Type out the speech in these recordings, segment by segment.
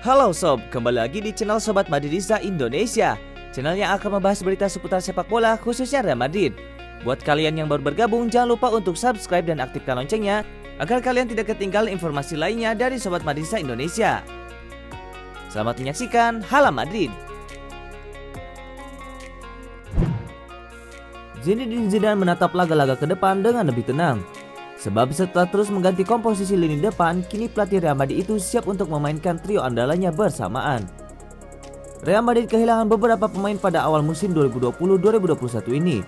Halo sob, kembali lagi di channel Sobat Madridista Indonesia, channel yang akan membahas berita seputar sepak bola khususnya Real Madrid. Buat kalian yang baru bergabung, jangan lupa untuk subscribe dan aktifkan loncengnya agar kalian tidak ketinggalan informasi lainnya dari Sobat Madridista Indonesia. Selamat menyaksikan Hala Madrid. Zinedine Zidane menatap laga-laga ke depan dengan lebih tenang. Sebab setelah terus mengganti komposisi lini depan, kini pelatih Real Madrid itu siap untuk memainkan trio andalannya bersamaan. Real Madrid kehilangan beberapa pemain pada awal musim 2020-2021 ini.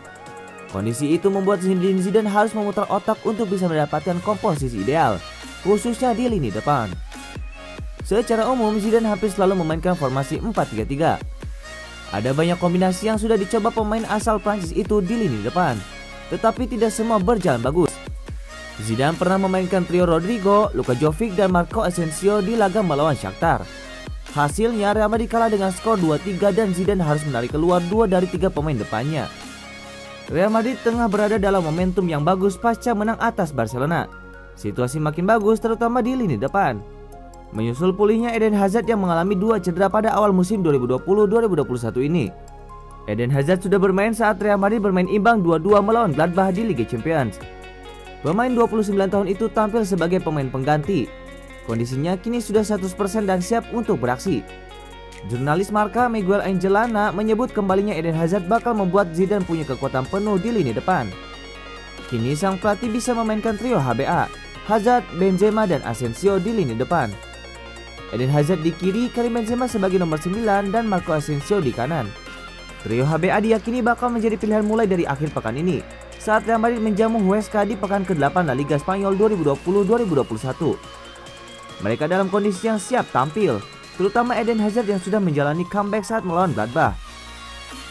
Kondisi itu membuat Zinedine Zidane harus memutar otak untuk bisa mendapatkan komposisi ideal, khususnya di lini depan. Secara umum, Zidane hampir selalu memainkan formasi 4-3-3. Ada banyak kombinasi yang sudah dicoba pemain asal Prancis itu di lini depan, tetapi tidak semua berjalan bagus. Zidane pernah memainkan trio Rodrigo, Luka Jovic, dan Marco Asensio di laga melawan Shakhtar. Hasilnya Real Madrid kalah dengan skor 2-3 dan Zidane harus menarik keluar 2 dari 3 pemain depannya. Real Madrid tengah berada dalam momentum yang bagus pasca menang atas Barcelona. Situasi makin bagus terutama di lini depan. Menyusul pulihnya Eden Hazard yang mengalami 2 cedera pada awal musim 2020-2021 ini. Eden Hazard sudah bermain saat Real Madrid bermain imbang 2-2 melawan Gladbach di Liga Champions. Pemain 29 tahun itu tampil sebagai pemain pengganti. Kondisinya kini sudah 100% dan siap untuk beraksi. Jurnalis Marca Miguel Angelana menyebut kembalinya Eden Hazard bakal membuat Zidane punya kekuatan penuh di lini depan. Kini sang pelatih bisa memainkan trio HBA, Hazard, Benzema, dan Asensio di lini depan. Eden Hazard di kiri, Karim Benzema sebagai nomor 9, dan Marco Asensio di kanan. Trio HBA diyakini bakal menjadi pilihan mulai dari akhir pekan ini, saat Real Madrid menjamu Huesca di pekan ke-8 La Liga Spanyol 2020-2021. Mereka dalam kondisi yang siap tampil, terutama Eden Hazard yang sudah menjalani comeback saat melawan Gladbach.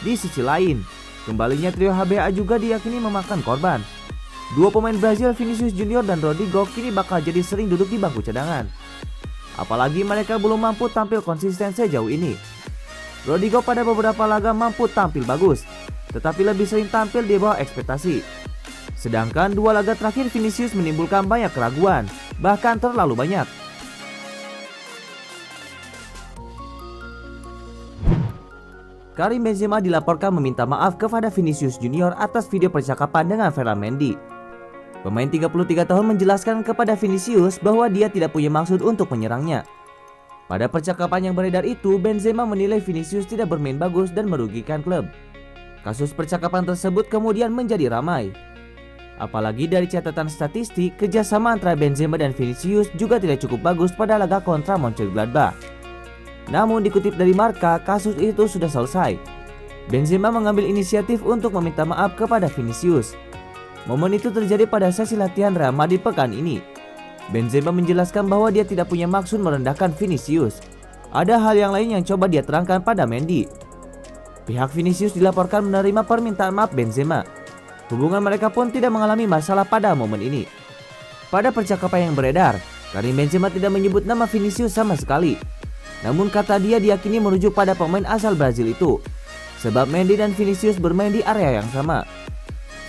Di sisi lain, kembalinya trio HBA juga diyakini memakan korban. Dua pemain Brazil Vinicius Junior dan Rodrigo kini bakal jadi sering duduk di bangku cadangan. Apalagi mereka belum mampu tampil konsisten sejauh ini. Rodrigo pada beberapa laga mampu tampil bagus, tetapi lebih sering tampil di bawah ekspektasi. Sedangkan 2 laga terakhir Vinicius menimbulkan banyak keraguan, bahkan terlalu banyak. Karim Benzema dilaporkan meminta maaf kepada Vinicius Junior atas video percakapan dengan Ferland Mendy. Pemain 33 tahun menjelaskan kepada Vinicius bahwa dia tidak punya maksud untuk menyerangnya. Pada percakapan yang beredar itu, Benzema menilai Vinicius tidak bermain bagus dan merugikan klub. Kasus percakapan tersebut kemudian menjadi ramai. Apalagi dari catatan statistik, kerjasama antara Benzema dan Vinicius juga tidak cukup bagus pada laga kontra Mönchengladbach. Namun dikutip dari Marca, kasus itu sudah selesai. Benzema mengambil inisiatif untuk meminta maaf kepada Vinicius. Momen itu terjadi pada sesi latihan Real Madrid pekan ini. Benzema menjelaskan bahwa dia tidak punya maksud merendahkan Vinicius. Ada hal yang lain yang coba dia terangkan pada Mendy. Pihak Vinicius dilaporkan menerima permintaan maaf Benzema. Hubungan mereka pun tidak mengalami masalah pada momen ini. Pada percakapan yang beredar, Karim Benzema tidak menyebut nama Vinicius sama sekali. Namun kata dia diyakini merujuk pada pemain asal Brazil itu, sebab Mendy dan Vinicius bermain di area yang sama.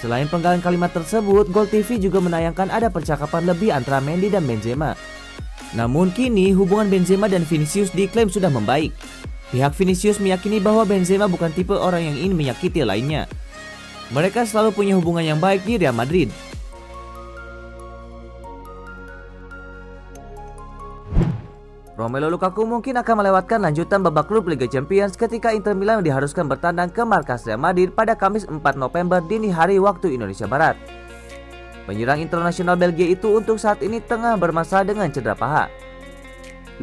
Selain penggalan kalimat tersebut, Gol TV juga menayangkan ada percakapan lebih antara Mendy dan Benzema. Namun kini hubungan Benzema dan Vinicius diklaim sudah membaik. Pihak Vinicius meyakini bahwa Benzema bukan tipe orang yang ingin menyakiti lainnya. Mereka selalu punya hubungan yang baik di Real Madrid. Romelu Lukaku mungkin akan melewatkan lanjutan babak grup Liga Champions ketika Inter Milan diharuskan bertandang ke markas Real Madrid pada Kamis 4 November dini hari waktu Indonesia Barat. Penyerang internasional Belgia itu untuk saat ini tengah bermasalah dengan cedera paha.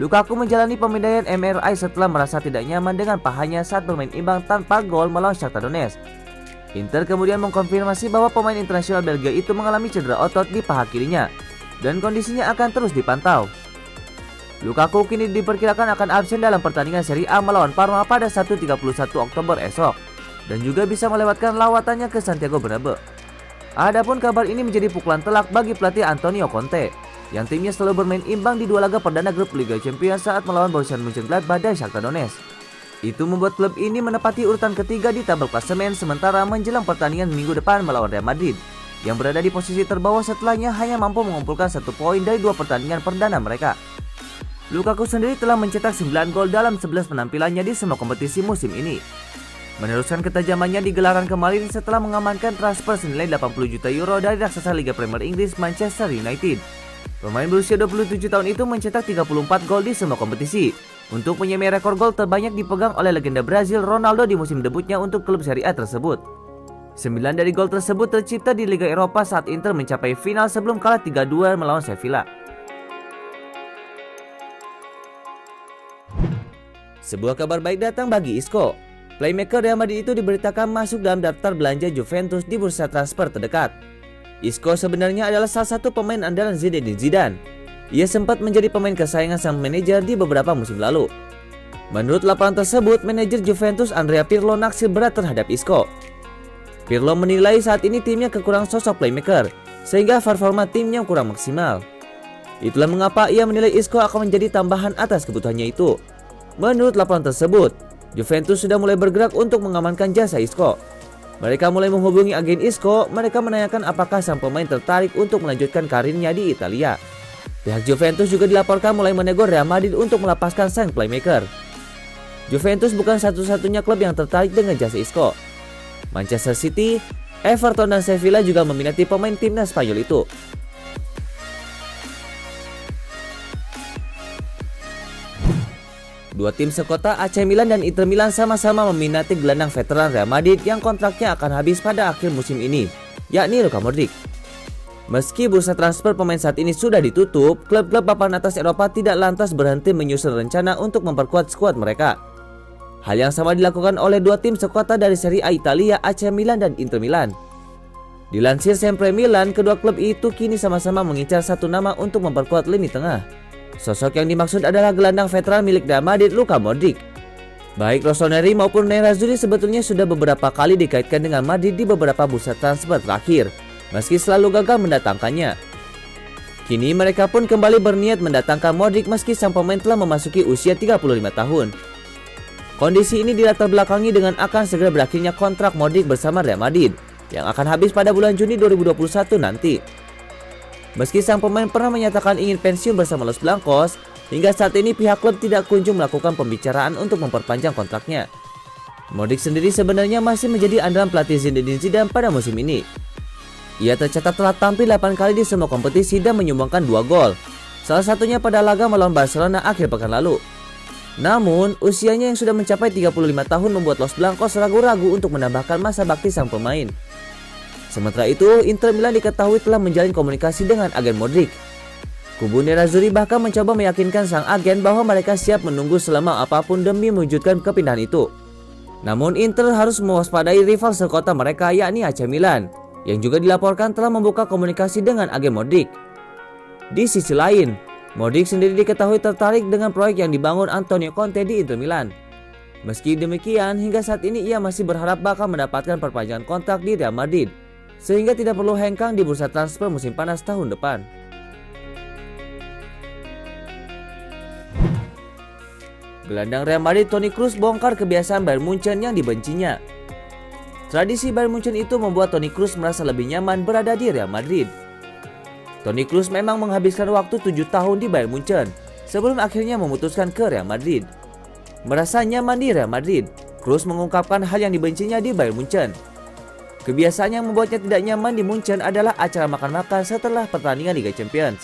Lukaku menjalani pemindaian MRI setelah merasa tidak nyaman dengan pahanya saat bermain imbang tanpa gol melawan Shakhtar Donetsk. Inter kemudian mengkonfirmasi bahwa pemain internasional Belgia itu mengalami cedera otot di paha kirinya dan kondisinya akan terus dipantau. Lukaku kini diperkirakan akan absen dalam pertandingan Serie A melawan Parma pada 31 Oktober esok dan juga bisa melewatkan lawatannya ke Santiago Bernabeu. Adapun kabar ini menjadi pukulan telak bagi pelatih Antonio Conte yang timnya selalu bermain imbang di 2 laga perdana grup Liga Champions saat melawan Borussia Mönchengladbach dan Shakhtar Donetsk. Itu membuat klub ini menempati urutan ketiga di tabel klasemen sementara menjelang pertandingan minggu depan melawan Real Madrid yang berada di posisi terbawah setelahnya hanya mampu mengumpulkan 1 poin dari 2 pertandingan perdana mereka. Lukaku sendiri telah mencetak 9 gol dalam 11 penampilannya di semua kompetisi musim ini. Meneruskan ketajamannya di gelaran kemarin setelah mengamankan transfer senilai 80 juta euro dari raksasa Liga Premier Inggris Manchester United. Pemain berusia 27 tahun itu mencetak 34 gol di semua kompetisi untuk menyamai rekor gol terbanyak dipegang oleh legenda Brazil Ronaldo di musim debutnya untuk klub Serie A tersebut. 9 dari gol tersebut tercipta di Liga Eropa saat Inter mencapai final sebelum kalah 3-2 melawan Sevilla. Sebuah kabar baik datang bagi Isco. Playmaker Real Madrid itu diberitakan masuk dalam daftar belanja Juventus di bursa transfer terdekat. Isco sebenarnya adalah salah satu pemain andalan Zinedine Zidane. Ia sempat menjadi pemain kesayangan sang manajer di beberapa musim lalu. Menurut laporan tersebut, manajer Juventus Andrea Pirlo naksir berat terhadap Isco. Pirlo menilai saat ini timnya kekurangan sosok playmaker, sehingga performa timnya kurang maksimal. Itulah mengapa ia menilai Isco akan menjadi tambahan atas kebutuhannya itu. Menurut laporan tersebut, Juventus sudah mulai bergerak untuk mengamankan jasa Isco. Mereka mulai menghubungi agen Isco. Mereka menanyakan apakah sang pemain tertarik untuk melanjutkan karirnya di Italia. Pihak Juventus juga dilaporkan mulai menegur Real Madrid untuk melepaskan sang playmaker. Juventus bukan satu-satunya klub yang tertarik dengan jasa Isco. Manchester City, Everton dan Sevilla juga meminati pemain timnas Spanyol itu. Dua tim sekota AC Milan dan Inter Milan sama-sama meminati gelandang veteran Real Madrid yang kontraknya akan habis pada akhir musim ini, yakni Luka Modric. Meski bursa transfer pemain saat ini sudah ditutup, klub-klub papan atas Eropa tidak lantas berhenti menyusun rencana untuk memperkuat skuad mereka. Hal yang sama dilakukan oleh dua tim sekota dari Serie A Italia, AC Milan dan Inter Milan. Dilansir Sempre Milan, kedua klub itu kini sama-sama mengincar satu nama untuk memperkuat lini tengah. Sosok yang dimaksud adalah gelandang veteran milik Real Madrid, Luka Modric. Baik Rossoneri maupun Nerazzurri sebetulnya sudah beberapa kali dikaitkan dengan Madrid di beberapa bursa transfer terakhir, meski selalu gagal mendatangkannya. Kini mereka pun kembali berniat mendatangkan Modric meski sang pemain telah memasuki usia 35 tahun. Kondisi ini dilatar belakangi dengan akan segera berakhirnya kontrak Modric bersama Real Madrid yang akan habis pada bulan Juni 2021 nanti. Meski sang pemain pernah menyatakan ingin pensiun bersama Los Blancos, hingga saat ini pihak klub tidak kunjung melakukan pembicaraan untuk memperpanjang kontraknya. Modric sendiri sebenarnya masih menjadi andalan pelatih Zinedine Zidane pada musim ini. Ia tercatat telah tampil 8 kali di semua kompetisi dan menyumbangkan 2 gol, salah satunya pada laga melawan Barcelona akhir pekan lalu. Namun, usianya yang sudah mencapai 35 tahun membuat Los Blancos ragu-ragu untuk menambahkan masa bakti sang pemain. Sementara itu, Inter Milan diketahui telah menjalin komunikasi dengan agen Modric. Kubu Nerazzurri bahkan mencoba meyakinkan sang agen bahwa mereka siap menunggu selama apapun demi mewujudkan kepindahan itu. Namun Inter harus mewaspadai rival sekota mereka yakni AC Milan, yang juga dilaporkan telah membuka komunikasi dengan agen Modric. Di sisi lain, Modric sendiri diketahui tertarik dengan proyek yang dibangun Antonio Conte di Inter Milan. Meski demikian, hingga saat ini ia masih berharap bakal mendapatkan perpanjangan kontrak di Real Madrid, sehingga tidak perlu hengkang di bursa transfer musim panas tahun depan. Gelandang Real Madrid Toni Kroos bongkar kebiasaan Bayern Munchen yang dibencinya. Tradisi Bayern Munchen itu membuat Toni Kroos merasa lebih nyaman berada di Real Madrid. Toni Kroos memang menghabiskan waktu 7 tahun di Bayern Munchen sebelum akhirnya memutuskan ke Real Madrid. Merasa nyaman di Real Madrid, Kroos mengungkapkan hal yang dibencinya di Bayern Munchen. Kebiasaan yang membuatnya tidak nyaman di Munchen adalah acara makan-makan setelah pertandingan Liga Champions.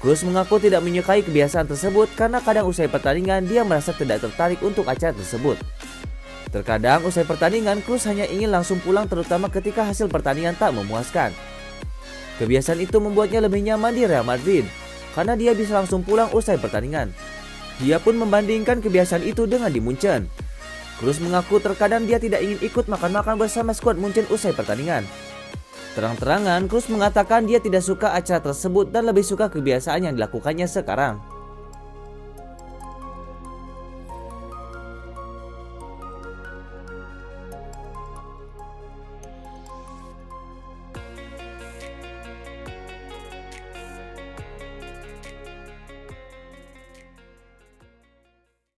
Kroos mengaku tidak menyukai kebiasaan tersebut karena kadang usai pertandingan dia merasa tidak tertarik untuk acara tersebut. Terkadang usai pertandingan Kroos hanya ingin langsung pulang terutama ketika hasil pertandingan tak memuaskan. Kebiasaan itu membuatnya lebih nyaman di Real Madrid karena dia bisa langsung pulang usai pertandingan. Dia pun membandingkan kebiasaan itu dengan di Munchen. Kroos mengaku terkadang dia tidak ingin ikut makan-makan bersama skuad Munchen usai pertandingan. Terang-terangan, Kroos mengatakan dia tidak suka acara tersebut dan lebih suka kebiasaan yang dilakukannya sekarang.